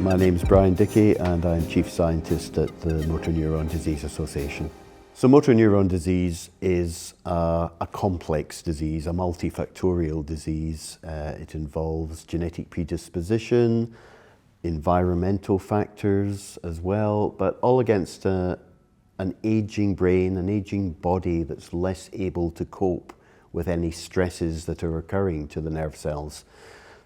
My name's Brian Dickey and I'm Chief Scientist at the Motor Neuron Disease Association. So motor neuron disease is a complex disease, a multifactorial disease. It involves genetic predisposition, environmental factors as well, but all against an aging brain, an aging body that's less able to cope with any stresses that are occurring to the nerve cells.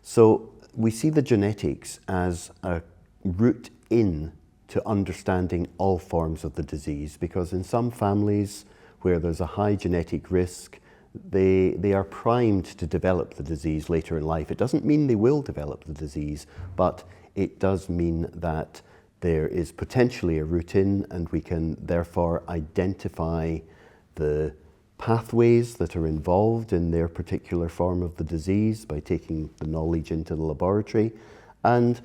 So we see the genetics as a route in to understanding all forms of the disease, because in some families where there's a high genetic risk, they are primed to develop the disease later in life. It doesn't mean they will develop the disease, but it does mean that there is potentially a route in, and we can therefore identify the pathways that are involved in their particular form of the disease by taking the knowledge into the laboratory, and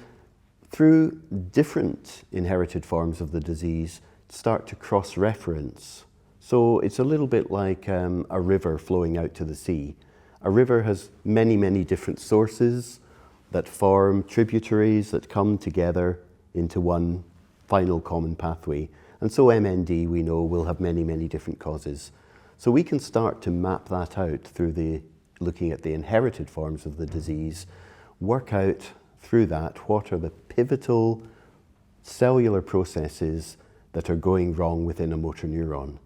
through different inherited forms of the disease start to cross-reference. So it's a little bit like a river flowing out to the sea. A river has many, many different sources that form tributaries that come together into one final common pathway. And so MND, we know, will have many, many different causes. So we can start to map that out through looking at the inherited forms of the disease, work out through that what are the pivotal cellular processes that are going wrong within a motor neuron.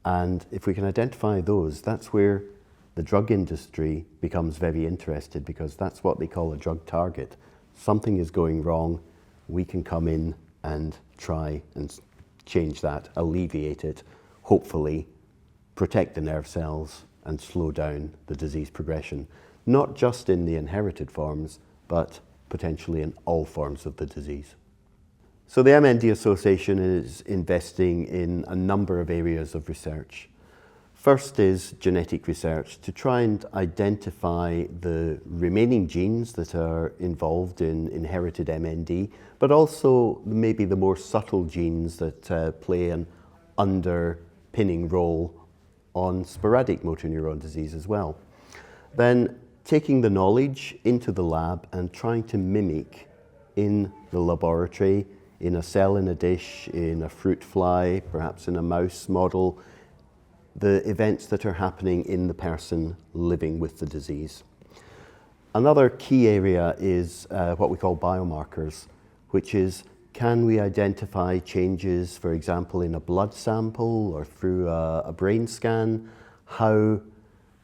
And if we can identify those, that's where the drug industry becomes very interested, because that's what they call a drug target. Something is going wrong, we can come in and try and change that, alleviate it, hopefully protect the nerve cells and slow down the disease progression, not just in the inherited forms, but potentially in all forms of the disease. So the MND Association is investing in a number of areas of research. First is genetic research to try and identify the remaining genes that are involved in inherited MND, but also maybe the more subtle genes that play an underpinning role on sporadic motor neuron disease as well. Then taking the knowledge into the lab and trying to mimic in the laboratory, in a cell in a dish, in a fruit fly, perhaps in a mouse model, the events that are happening in the person living with the disease. Another key area is what we call biomarkers, which is, can we identify changes, for example, in a blood sample or through a brain scan, how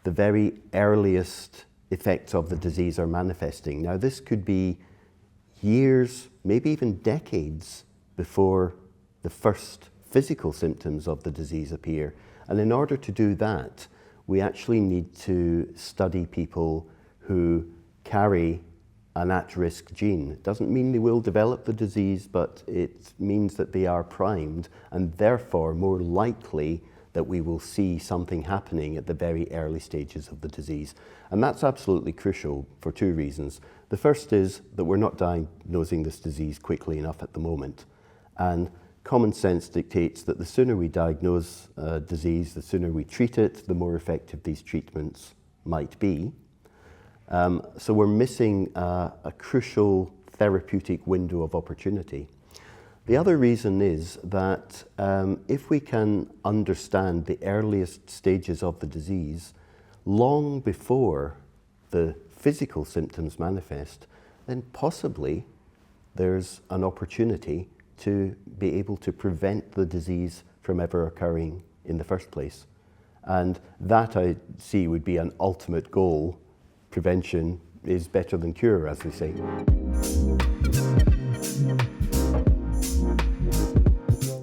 the very earliest effects of the disease are manifesting. Now, this could be years, maybe even decades before the first physical symptoms of the disease appear. And in order to do that, we actually need to study people who carry an at-risk gene. It doesn't mean they will develop the disease, but it means that they are primed and therefore more likely that we will see something happening at the very early stages of the disease. And that's absolutely crucial for two reasons. The first is that we're not diagnosing this disease quickly enough at the moment. And common sense dictates that the sooner we diagnose a disease, the sooner we treat it, the more effective these treatments might be. So we're missing a crucial therapeutic window of opportunity. The other reason is that if we can understand the earliest stages of the disease long before the physical symptoms manifest, then possibly there's an opportunity to be able to prevent the disease from ever occurring in the first place. And that I see would be an ultimate goal. Prevention is better than cure, as we say.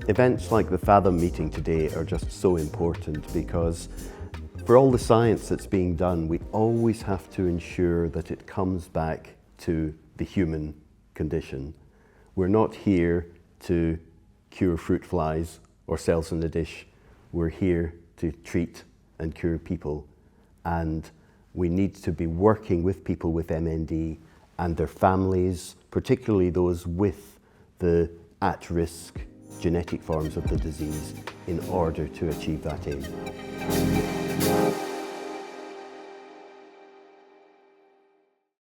Events like the FaTHoM meeting today are just so important, because for all the science that's being done, we always have to ensure that it comes back to the human condition. We're not here to cure fruit flies or cells in the dish. We're here to treat and cure people. And we need to be working with people with MND and their families, particularly those with the at-risk genetic forms of the disease, in order to achieve that aim.